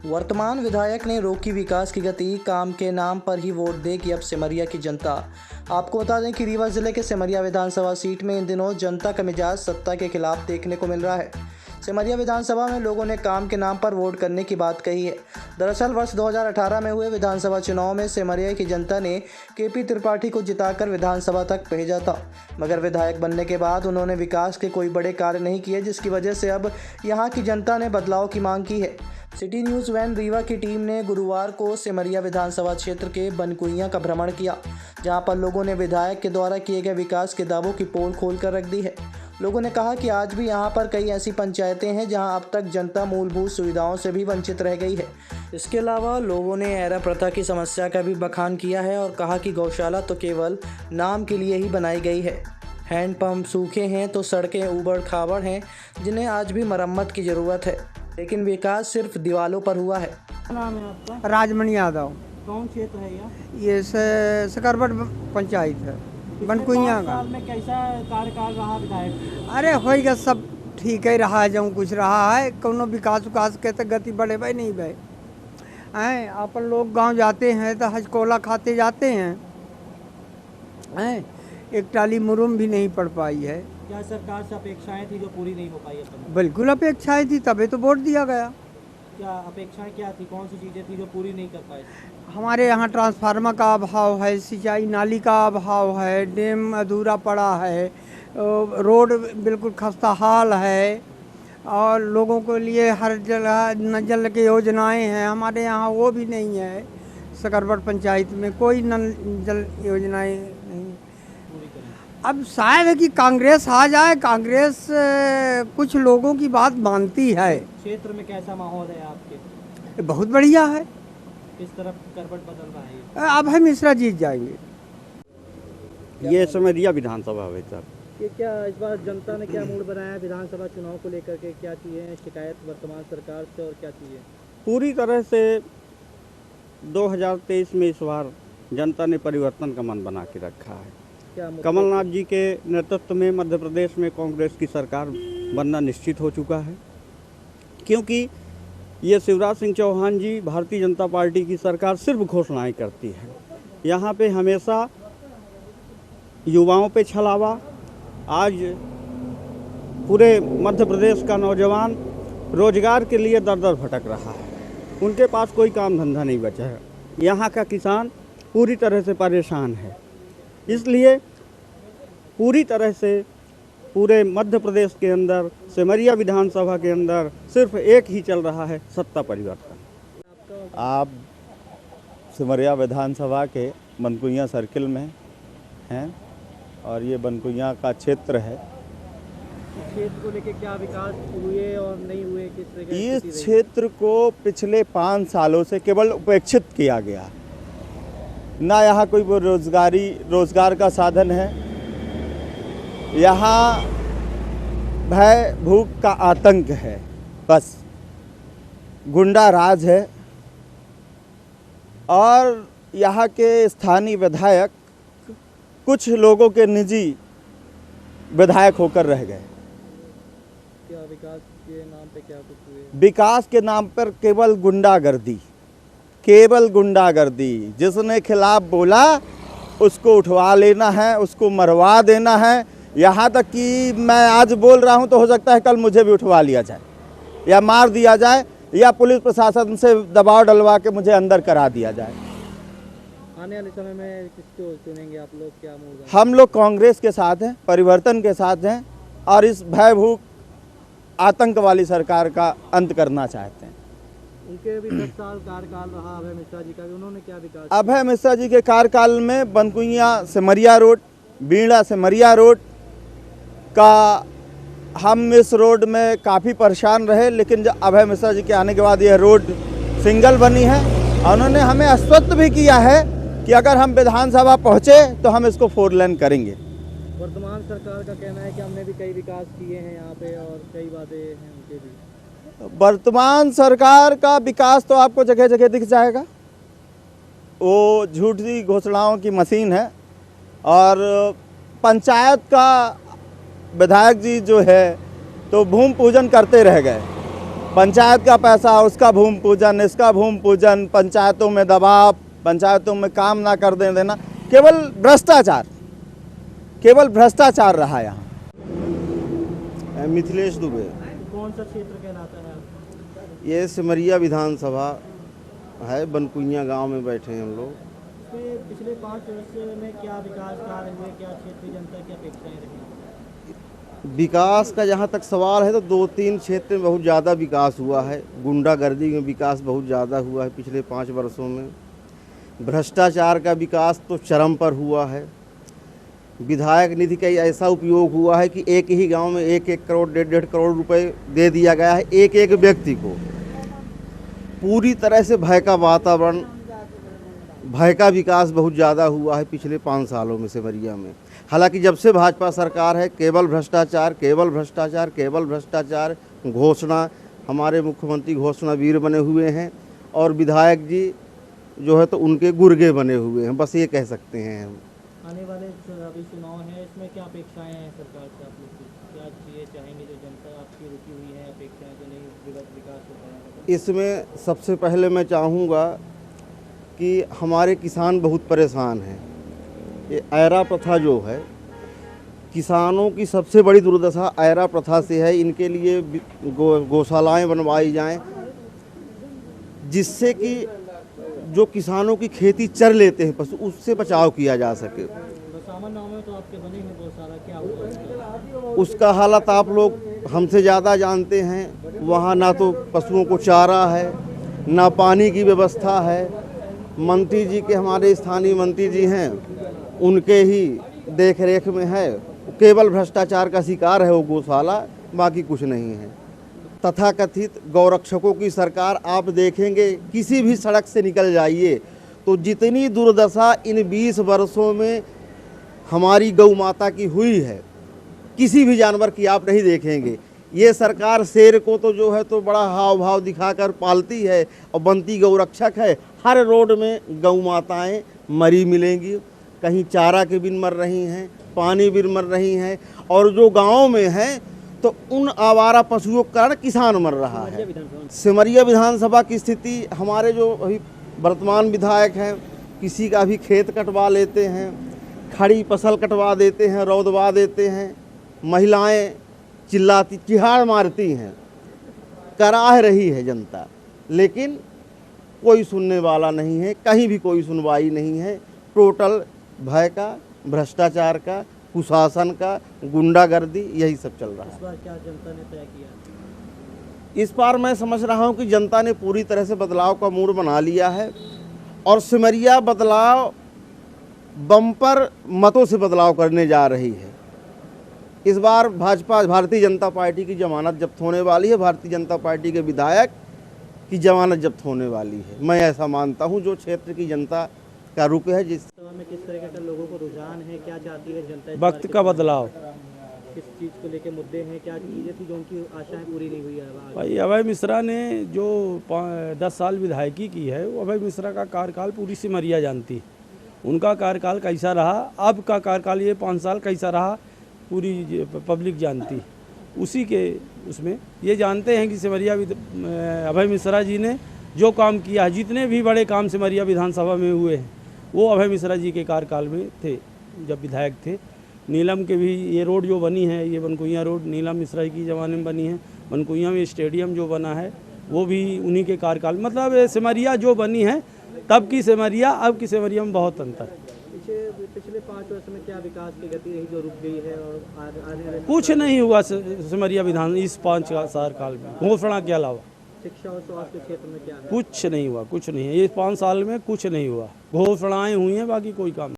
वर्तमान विधायक ने रोकी विकास की गति, काम के नाम पर ही वोट देगी अब सिमरिया की जनता। आपको बता दें कि रीवा जिले के सिमरिया विधानसभा सीट में इन दिनों जनता का मिजाज सत्ता के खिलाफ देखने को मिल रहा है। सिमरिया विधानसभा में लोगों ने काम के नाम पर वोट करने की बात कही है। दरअसल वर्ष 2018 में हुए विधानसभा चुनाव में सिमरिया की जनता ने केपी त्रिपाठी को जिताकर विधानसभा तक भेजा था, मगर विधायक बनने के बाद उन्होंने विकास के कोई बड़े कार्य नहीं किए, जिसकी वजह से अब यहां की जनता ने बदलाव की मांग की है। सिटी न्यूज़ वैन रीवा की टीम ने गुरुवार को सिमरिया विधानसभा क्षेत्र के बनकुइयां का भ्रमण किया, जहां पर लोगों ने विधायक के द्वारा किए गए विकास के दावों की पोल खोल कर रख दी है। लोगों ने कहा कि आज भी यहां पर कई ऐसी पंचायतें हैं जहां अब तक जनता मूलभूत सुविधाओं से भी वंचित रह गई है। इसके अलावा लोगों ने एरा प्रथा की समस्या का भी बखान किया है और कहा कि गौशाला तो केवल नाम के लिए ही बनाई गई है। हैंडपंप सूखे हैं तो सड़कें ऊबड़ खाबड़ हैं, जिन्हें आज भी मरम्मत की ज़रूरत है, लेकिन विकास सिर्फ दीवालों पर हुआ है। क्या नाम है आपका? राजमणि यादव। कौन क्षेत्र है ये सकरबट पंचायत है, बनकुइयां का। साल में कैसा कार्यकाल रहा विधायक? अरे होएगा, सब ठीक ही रहा है, जो कुछ रहा है। कोनो विकास उकास के तो गति बढ़े भाई नहीं भाई हैं। अपन लोग गांव जाते हैं तो हजकोला खाते जाते हैं, एक टाली मुरुम भी नहीं पड़ पाई है। क्या सरकार से अपेक्षाएं थी जो पूरी नहीं हो पाई अब? बिल्कुल अपेक्षाएं थी, तभी तो वोट दिया गया। क्या अपेक्षाएं क्या थी, कौन सी चीज़ें थी जो पूरी नहीं कर पाए? हमारे यहाँ ट्रांसफार्मर का अभाव है, सिंचाई नाली का अभाव है, डैम अधूरा पड़ा है, रोड बिल्कुल खस्ता हाल है, और लोगों के लिए हर जगह नल जल की योजनाएं हैं, हमारे यहाँ वो भी नहीं है। सकरबट पंचायत में कोई नल जल योजनाएं नहीं। अब शायद है कि कांग्रेस आ जाए, कांग्रेस कुछ लोगों की बात मानती है। क्षेत्र में कैसा माहौल है आपके? बहुत बढ़िया है। किस तरफ करवट बदल रहा है? अब है मिश्रा जीत जाएंगे। ये सिमरिया विधानसभा है सर। ये क्या इस बार जनता ने क्या मूड बनाया विधानसभा चुनाव को लेकर के? क्या चीज़ें शिकायत वर्तमान सरकार से और क्या चीज़ें? पूरी तरह से 2023 में इस बार जनता ने परिवर्तन का मन बना के रखा है। क्या कमलनाथ जी के नेतृत्व में मध्य प्रदेश में कांग्रेस की सरकार बनना निश्चित हो चुका है, क्योंकि ये शिवराज सिंह चौहान जी भारतीय जनता पार्टी की सरकार सिर्फ घोषणाएं करती है। यहाँ पे हमेशा युवाओं पे छलावा। आज पूरे मध्य प्रदेश का नौजवान रोजगार के लिए दर दर भटक रहा है, उनके पास कोई काम धंधा नहीं बचा है। यहाँ का किसान पूरी तरह से परेशान है, इसलिए पूरी तरह से पूरे मध्य प्रदेश के अंदर सिमरिया विधानसभा के अंदर सिर्फ एक ही चल रहा है, सत्ता परिवर्तन। आप सिमरिया विधानसभा के बनकुइयां सर्किल में हैं और ये बनकुइयां का क्षेत्र है। क्षेत्र को लेकर क्या विकास हुए और नहीं हुए, किस तरह की इस स्थिति रही? क्षेत्र को पिछले 5 सालों से केवल उपेक्षित किया गया, ना यहाँ कोई रोजगार का साधन है। यहाँ भय भूख का आतंक है, बस गुंडा राज है। और यहाँ के स्थानीय विधायक कुछ लोगों के निजी विधायक होकर रह गए। क्या विकास के नाम पे क्या कुछ हुए? विकास के नाम पर केवल गुंडागर्दी। जिसने खिलाफ बोला उसको उठवा लेना है, उसको मरवा देना है। यहाँ तक कि मैं आज बोल रहा हूँ तो हो सकता है कल मुझे भी उठवा लिया जाए या मार दिया जाए या पुलिस प्रशासन से दबाव डलवा के मुझे अंदर करा दिया जाए। आने वाले समय में किसको चुनेंगे आप लोग? क्या मूड? हम लोग कांग्रेस के साथ हैं, परिवर्तन के साथ हैं और इस भयभूत आतंक वाली सरकार का अंत करना चाहते हैं। उनके भी 10 साल कार्यकाल रहा अभय मिश्रा जी का, उन्होंने क्या विकास? अभय मिश्रा जी के कार्यकाल में बनकुइयां सिमरिया रोड, बीड़ा सिमरिया रोड का हम इस रोड में काफ़ी परेशान रहे, लेकिन जब अभय मिश्रा जी के आने के बाद यह रोड सिंगल बनी है। उन्होंने हमें आश्वस्त भी किया है कि अगर हम विधानसभा पहुँचे तो हम इसको 4 लेन करेंगे। वर्तमान सरकार का कहना है कि हमने भी कई विकास किए हैं यहाँ पे और कई वादे हैं उनके भी। वर्तमान सरकार का विकास तो आपको जगह जगह दिख जाएगा। वो झूठी घोषणाओं की मशीन है और पंचायत का विधायक जी जो है तो भूमि पूजन करते रह गए। पंचायत का पैसा, उसका भूमि पूजन, इसका भूमि पूजन, पंचायतों में दबाव, पंचायतों में काम ना कर देना, केवल भ्रष्टाचार रहा यहाँ। मिथिलेश दुबे, कौन सा क्षेत्र कहलाता है आपका? ये सिमरिया विधानसभा है, बनकुइया गांव में बैठे हैं हम लोग। इसमें पिछले 5 वर्ष में क्या विकास कार्य हुए, क्या क्षेत्रीय जनता की अपेक्षाएं रही? विकास का जहाँ तक सवाल है तो 2-3 क्षेत्र में बहुत ज़्यादा विकास हुआ है। गुंडागर्दी में विकास बहुत ज़्यादा हुआ है पिछले 5 वर्षों में। भ्रष्टाचार का विकास तो चरम पर हुआ है। विधायक निधि का ऐसा उपयोग हुआ है कि एक ही गांव में 1-1 करोड़ 1.5 करोड़ रुपए दे दिया गया है एक व्यक्ति को। पूरी तरह से भय का वातावरण, भय का विकास बहुत ज़्यादा हुआ है पिछले 5 सालों में सिमरिया में। हालांकि जब से भाजपा सरकार है केवल भ्रष्टाचार घोषणा, हमारे मुख्यमंत्री घोषणा वीर बने हुए हैं और विधायक जी जो है तो उनके गुर्गे बने हुए हैं, बस ये कह सकते हैं हम। आने वाले अभी चुनाव है, इसमें क्या अपेक्षाएं हैं सरकार से? आप लोग क्या चीज़ें चाहेंगे जो जनता आपकी रुकी हुई है, अपेक्षाएं जो नहीं विकास होता है? इसमें सबसे पहले मैं चाहूँगा कि हमारे किसान बहुत परेशान हैं। ये ऐरा प्रथा जो है, किसानों की सबसे बड़ी दुर्दशा ऐरा प्रथा से है। इनके लिए गौशालाएं बनवाई जाएं, जिससे कि जो किसानों की खेती चर लेते हैं पशु, उससे बचाव किया जा सके। सामान्य नाम में तो आपके बने हैं गौशाला, क्या हुआ उसका हालत आप लोग हमसे ज़्यादा जानते हैं। वहाँ ना तो पशुओं को चारा है, ना पानी की व्यवस्था है। मंत्री जी के, हमारे स्थानीय मंत्री जी हैं, उनके ही देख रेख में है। केवल भ्रष्टाचार का शिकार है वो गौशाला, बाकी कुछ नहीं है। तथाकथित गौरक्षकों की सरकार, आप देखेंगे किसी भी सड़क से निकल जाइए तो जितनी दुर्दशा इन 20 वर्षों में हमारी गौ माता की हुई है, किसी भी जानवर की आप नहीं देखेंगे। ये सरकार शेर को तो जो है तो बड़ा हाव भाव दिखाकर पालती है और बनती गौरक्षक है। हर रोड में गौ माताएँ मरी मिलेंगी, कहीं चारा के बिन मर रही हैं, पानी बिन मर रही हैं, और जो गाँव में हैं तो उन आवारा पशुओं के कारण किसान मर रहा है। सिमरिया विधानसभा की स्थिति, हमारे जो अभी वर्तमान विधायक हैं, किसी का भी खेत कटवा लेते हैं, खड़ी फसल कटवा देते हैं, रौदवा देते हैं, महिलाएं चिल्लाती चिहाड़ मारती हैं, कराह रही है जनता, लेकिन कोई सुनने वाला नहीं है, कहीं भी कोई सुनवाई नहीं है। टोटल भय का, भ्रष्टाचार का, कुशासन का, गुंडागर्दी, यही सब चल रहा है। इस बार क्या जनता ने तय किया? इस बार मैं समझ रहा हूँ कि जनता ने पूरी तरह से बदलाव का मूड बना लिया है और सिमरिया बदलाव बम्पर मतों से बदलाव करने जा रही है। इस बार भारतीय जनता पार्टी की जमानत जब्त होने वाली है, भारतीय जनता पार्टी के विधायक की जमानत जब्त होने वाली है। मैं ऐसा मानता हूँ, जो क्षेत्र की जनता का रुख है। जिस में किस तरह का लोगों को रुझान है, क्या चाहती है जनता? वक्त का बदलाव, किस चीज़ को लेकर मुद्दे हैं, क्या चीज़ें थी जो उनकी आशाएं पूरी नहीं हुई है? भाई अभय मिश्रा ने जो 10 साल विधायकी की है, वो अभय मिश्रा का कार्यकाल पूरी सिमरिया जानती है। उनका कार्यकाल कैसा रहा, अब का कार्यकाल ये 5 साल कैसा रहा, पूरी पब्लिक जानती है। उसी के उसमें ये जानते हैं कि सिमरिया अभय मिश्रा जी ने जो काम किया, जितने भी बड़े काम सिमरिया विधानसभा में हुए हैं, वो अभय मिश्रा जी के कार्यकाल में थे, जब विधायक थे। नीलम के भी ये रोड जो बनी है, ये बनकुइया रोड नीलम मिश्रा की ज़माने में बनी है। बनकुइया में स्टेडियम जो बना है वो भी उन्हीं के कार्यकाल, मतलब सिमरिया जो बनी है तब की सिमरिया अब की सिमरिया में बहुत अंतर है। पिछले 5 वर्ष में क्या विकास की गति रही जो रुक गई है और आने कुछ नहीं हुआ सिमरिया विधान इस 5 साल काल में, घोषणा के अलावा। शिक्षा और स्वास्थ्य के क्षेत्र में क्या है? कुछ नहीं हुआ, कुछ नहीं है। ये 5 साल में कुछ नहीं हुआ, घोषणाएं हुई हैं, बाकी कोई काम नहीं।